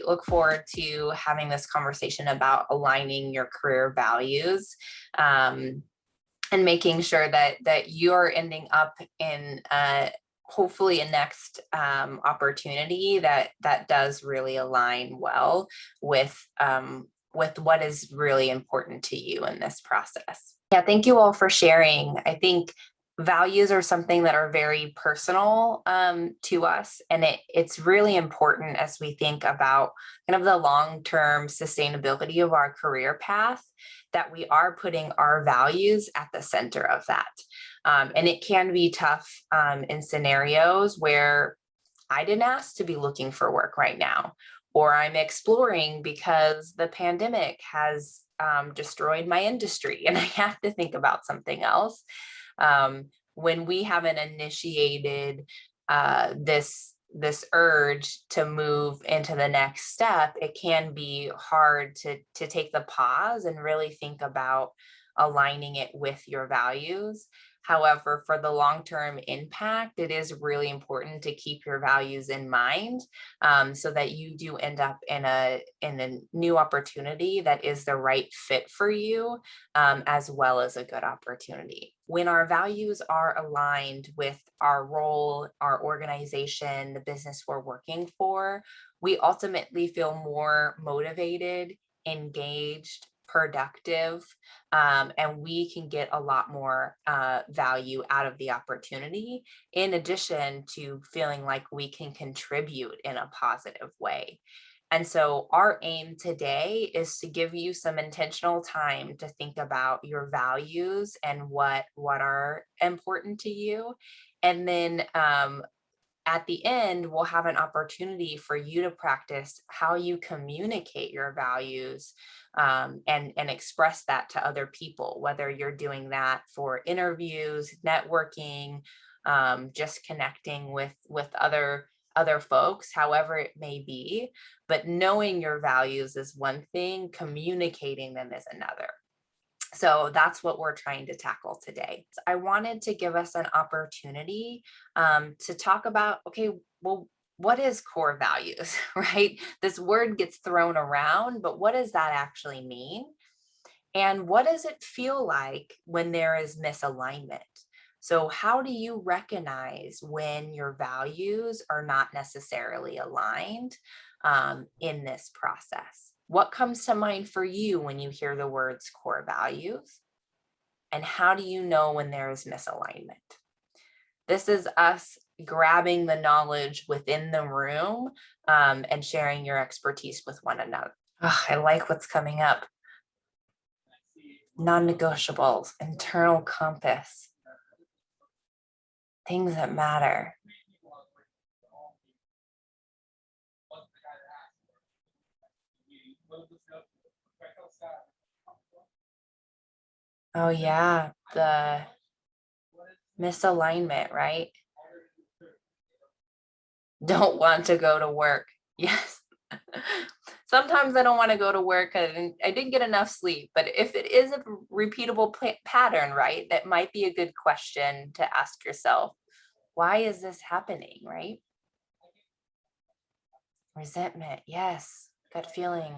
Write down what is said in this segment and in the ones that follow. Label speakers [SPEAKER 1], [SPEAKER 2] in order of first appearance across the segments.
[SPEAKER 1] really look forward to having this conversation about aligning your career values and making sure that you're ending up in hopefully a next opportunity that does really align well with what is really important to you in this process. Yeah, thank you all for sharing. I think values are something that are very personal to us, and it's really important as we think about kind of the long-term sustainability of our career path, that we are putting our values at the center of that. And it can be tough in scenarios where I didn't ask to be looking for work right now, or I'm exploring because the pandemic has destroyed my industry and I have to think about something else. When we haven't initiated this urge to move into the next step, it can be hard to take the pause and really think about aligning it with your values. However, for the long-term impact, it is really important to keep your values in mind so that you do end up in a new opportunity that is the right fit for you, as well as a good opportunity. When our values are aligned with our role, our organization, the business we're working for, we ultimately feel more motivated, engaged, productive, and we can get a lot more value out of the opportunity, in addition to feeling like we can contribute in a positive way. And so our aim today is to give you some intentional time to think about your values and what are important to you. And then at the end, we'll have an opportunity for you to practice how you communicate your values and express that to other people, whether you're doing that for interviews, networking, just connecting with other folks, however it may be. But knowing your values is one thing, communicating them is another. So that's what we're trying to tackle today. I wanted to give us an opportunity to talk about, okay, well, what is core values, right? This word gets thrown around, but what does that actually mean? And what does it feel like when there is misalignment? So how do you recognize when your values are not necessarily aligned in this process? What comes to mind for you when you hear the words core values? And how do you know when there is misalignment? This is us grabbing the knowledge within the room and sharing your expertise with one another. Oh, I like what's coming up. Non-negotiables, internal compass, things that matter. Oh yeah, the misalignment, right? Don't want to go to work. Yes. Sometimes I don't want to go to work and I didn't get enough sleep, but if it is a repeatable pattern, right, that might be a good question to ask yourself. Why is this happening, right? Resentment, yes, gut feeling.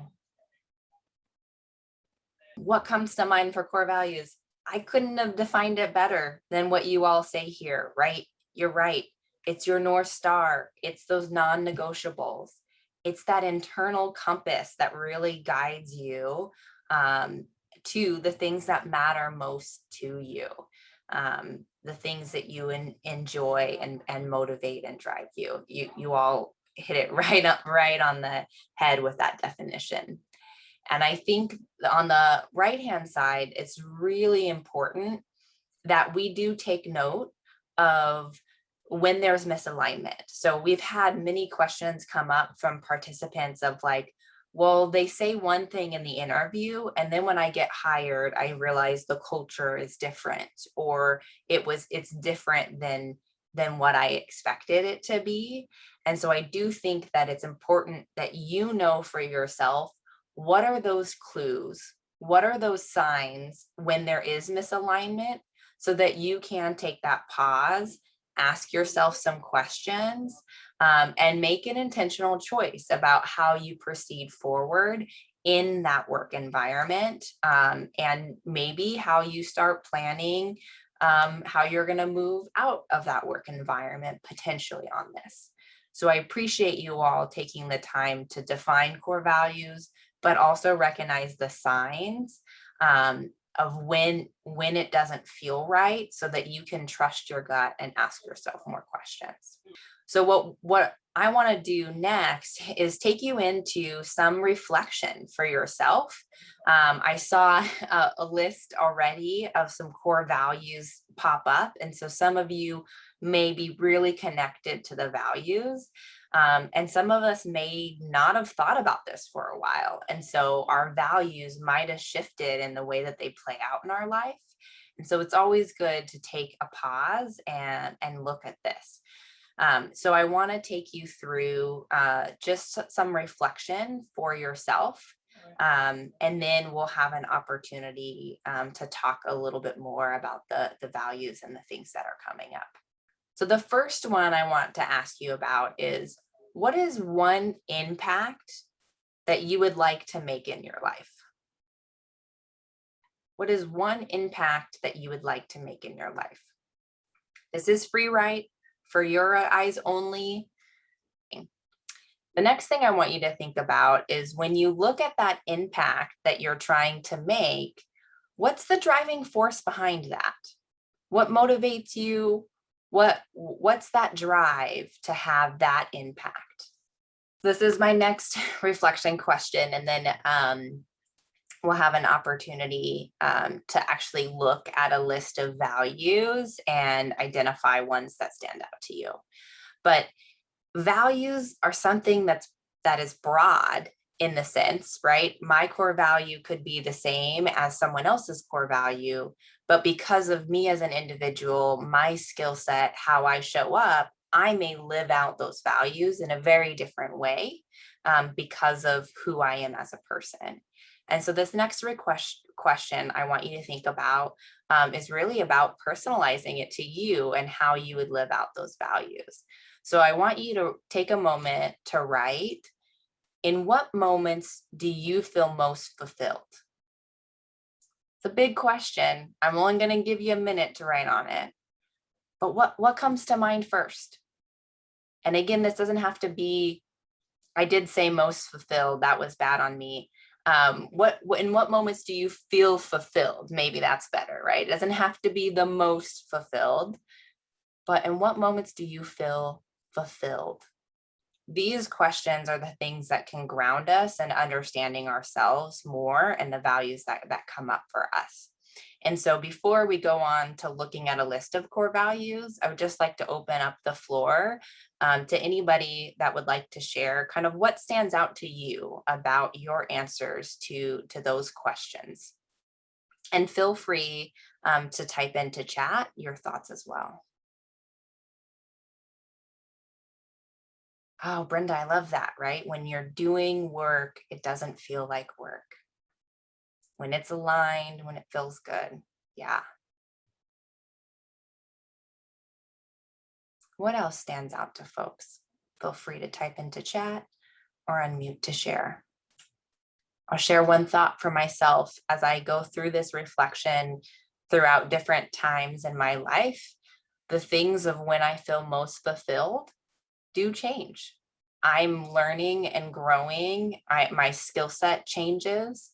[SPEAKER 1] What comes to mind for core values? I couldn't have defined it better than what you all say here, right? You're right. It's your North Star. It's those non-negotiables. It's that internal compass that really guides you to the things that matter most to you, the things that you enjoy and motivate and drive you. You all hit it right on the head with that definition. And I think on the right-hand side, it's really important that we do take note of when there's misalignment. So we've had many questions come up from participants of like, well, they say one thing in the interview, and then when I get hired, I realize the culture is different, or it's different than what I expected it to be. And so I do think that it's important that you know for yourself, what are those clues? What are those signs when there is misalignment, so that you can take that pause ask yourself some questions, and make an intentional choice about how you proceed forward in that work environment, and maybe how you start planning how you're going to move out of that work environment potentially on this. So I appreciate you all taking the time to define core values, but also recognize the signs of when it doesn't feel right, so that you can trust your gut and ask yourself more questions. So what I want to do next is take you into some reflection for yourself. I saw a list already of some core values pop up. And so some of you may be really connected to the values. And some of us may not have thought about this for a while. And so our values might have shifted in the way that they play out in our life. And so it's always good to take a pause and look at this. So I want to take you through just some reflection for yourself. And then we'll have an opportunity to talk a little bit more about the values and the things that are coming up. So the first one I want to ask you about is, what is one impact that you would like to make in your life? What is one impact that you would like to make in your life? This is free write for your eyes only. The next thing I want you to think about is, when you look at that impact that you're trying to make, what's the driving force behind that? What motivates you? What's that drive to have that impact? This is my next reflection question, and then we'll have an opportunity to actually look at a list of values and identify ones that stand out to you. But values are something that is broad in the sense, right? My core value could be the same as someone else's core value, but because of me as an individual, my skill set, how I show up, I may live out those values in a very different way because of who I am as a person. And so this next question I want you to think about is really about personalizing it to you and how you would live out those values. So I want you to take a moment to write, in what moments do you feel most fulfilled? It's a big question. I'm only going to give you a minute to write on it. But what comes to mind first? And again, this doesn't have to be, I did say most fulfilled, that was bad on me. In what moments do you feel fulfilled? Maybe that's better, right? It doesn't have to be the most fulfilled, but in what moments do you feel fulfilled? These questions are the things that can ground us in understanding ourselves more and the values that come up for us. And so before we go on to looking at a list of core values, I would just like to open up the floor to anybody that would like to share kind of what stands out to you about your answers to those questions. And feel free to type into chat your thoughts as well. Oh, Brenda, I love that, right? When you're doing work, it doesn't feel like work. When it's aligned, when it feels good. Yeah. What else stands out to folks? Feel free to type into chat or unmute to share. I'll share one thought for myself as I go through this reflection throughout different times in my life. The things of when I feel most fulfilled do change. I'm learning and growing. My skill set changes.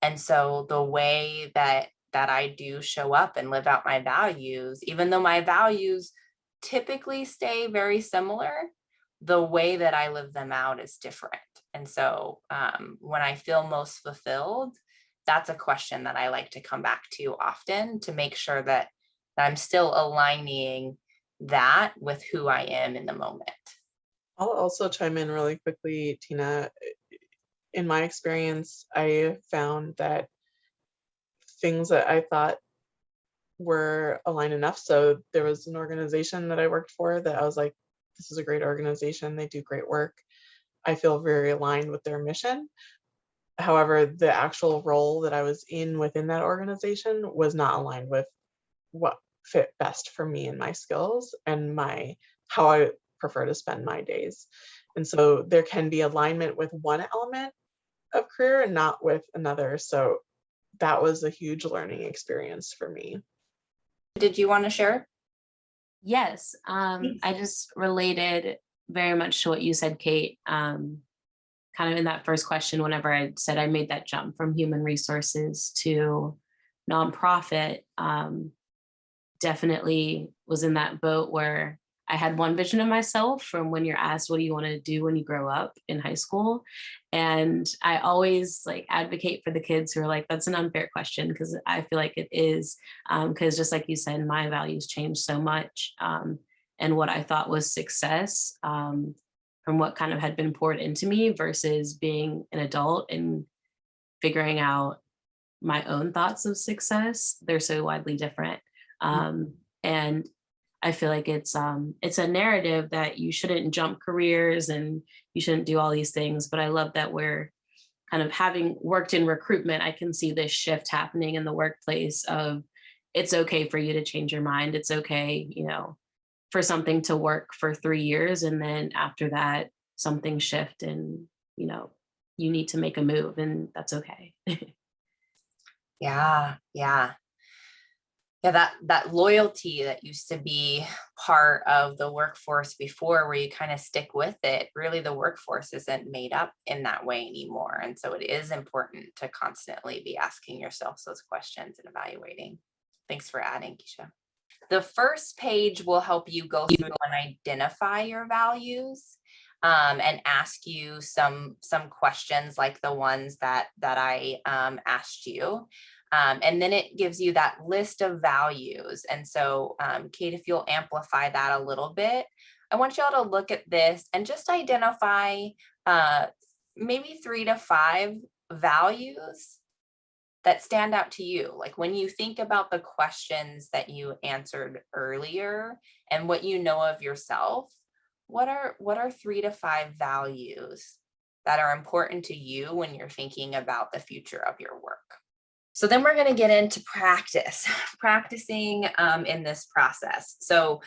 [SPEAKER 1] And so the way that I do show up and live out my values, even though my values typically stay very similar, the way that I live them out is different. And so when I feel most fulfilled, that's a question that I like to come back to often to make sure that I'm still aligning that with who I am in the moment.
[SPEAKER 2] I'll also chime in really quickly, Tina. In my experience, I found that things that I thought were aligned enough. So there was an organization that I worked for that I was like, this is a great organization. They do great work. I feel very aligned with their mission. However, the actual role that I was in within that organization was not aligned with what fit best for me and my skills and my how I prefer to spend my days. And so there can be alignment with one element of career and not with another. So that was a huge learning experience for me.
[SPEAKER 1] Did you want to share?
[SPEAKER 3] Yes,
[SPEAKER 1] Please.
[SPEAKER 3] I just related very much to what you said, Kate. Kind of in that first question, whenever I said I made that jump from human resources to nonprofit, definitely was in that boat where I had one vision of myself from when you're asked, what do you want to do when you grow up in high school? And I always like advocate for the kids who are like, that's an unfair question, because I feel like it is. Because just like you said, my values changed so much. And what I thought was success from what kind of had been poured into me versus being an adult and figuring out my own thoughts of success, they're so widely different. And I feel like it's a narrative that you shouldn't jump careers and you shouldn't do all these things. But I love that we're kind of, having worked in recruitment, I can see this shift happening in the workplace of it's okay for you to change your mind. It's okay, for something to work for 3 years, and then after that, something shift and, you need to make a move, and that's okay.
[SPEAKER 1] Yeah, yeah. Yeah, that loyalty that used to be part of the workforce before, where you kind of stick with it, really the workforce isn't made up in that way anymore. And so it is important to constantly be asking yourself those questions and evaluating. Thanks for adding, Keisha. The first page will help you go through and identify your values, and ask you some questions like the ones that I asked you. And then it gives you that list of values. And so, Kate, if you'll amplify that a little bit, I want y'all to look at this and just identify maybe 3 to 5 values that stand out to you. Like when you think about the questions that you answered earlier and what you know of yourself, what are 3 to 5 values that are important to you when you're thinking about the future of your work? So then we're going to get into practicing in this process. So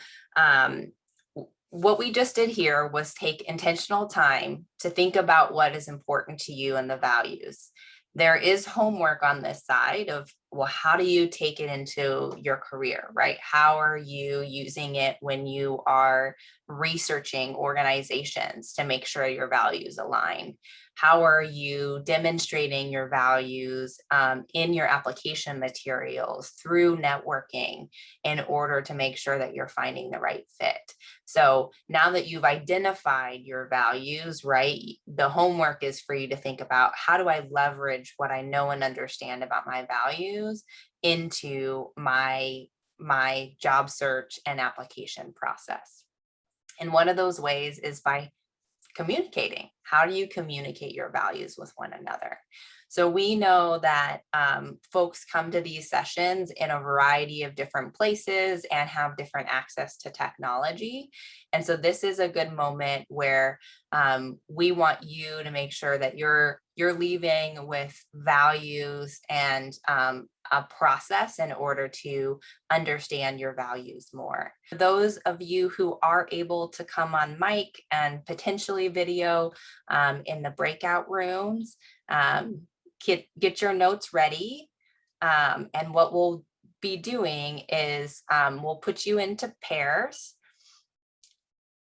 [SPEAKER 1] what we just did here was take intentional time to think about what is important to you and the values. There is homework on this side of, well, how do you take it into your career, right? How are you using it when you are researching organizations to make sure your values align? How are you demonstrating your values in your application materials through networking in order to make sure that you're finding the right fit? So now that you've identified your values, right, the homework is for you to think about, how do I leverage what I know and understand about my values into my job search and application process? And one of those ways is by communicating. How do you communicate your values with one another? So we know that folks come to these sessions in a variety of different places and have different access to technology. And so this is a good moment where we want you to make sure that you're leaving with values and a process in order to understand your values more. For those of you who are able to come on mic and potentially video in the breakout rooms, get your notes ready. And what we'll be doing is we'll put you into pairs.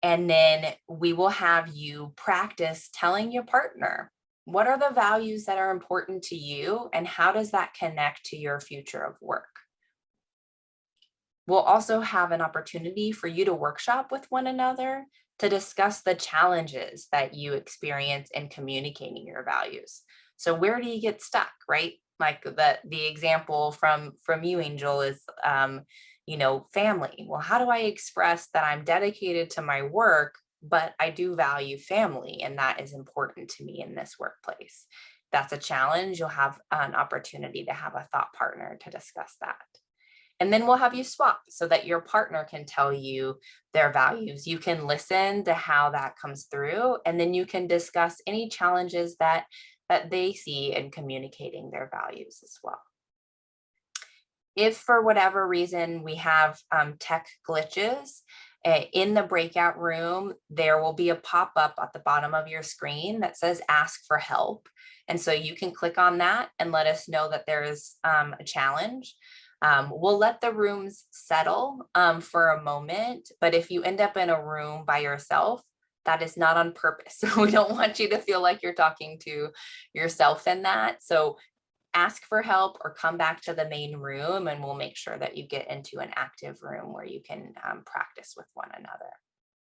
[SPEAKER 1] And then we will have you practice telling your partner, what are the values that are important to you and how does that connect to your future of work? We'll also have an opportunity for you to workshop with one another to discuss the challenges that you experience in communicating your values. So where do you get stuck, right? Like the example from you, Angel, is family. Well, how do I express that I'm dedicated to my work, but I do value family, and that is important to me in this workplace? That's a challenge. You'll have an opportunity to have a thought partner to discuss that. And then we'll have you swap so that your partner can tell you their values. You can listen to how that comes through, and then you can discuss any challenges that they see in communicating their values as well. If for whatever reason we have tech glitches, in the breakout room, there will be a pop-up at the bottom of your screen that says ask for help. And so you can click on that and let us know that there is a challenge. We'll let the rooms settle for a moment, but if you end up in a room by yourself, that is not on purpose. We don't want you to feel like you're talking to yourself in that. So ask for help or come back to the main room, and we'll make sure that you get into an active room where you can practice with one another.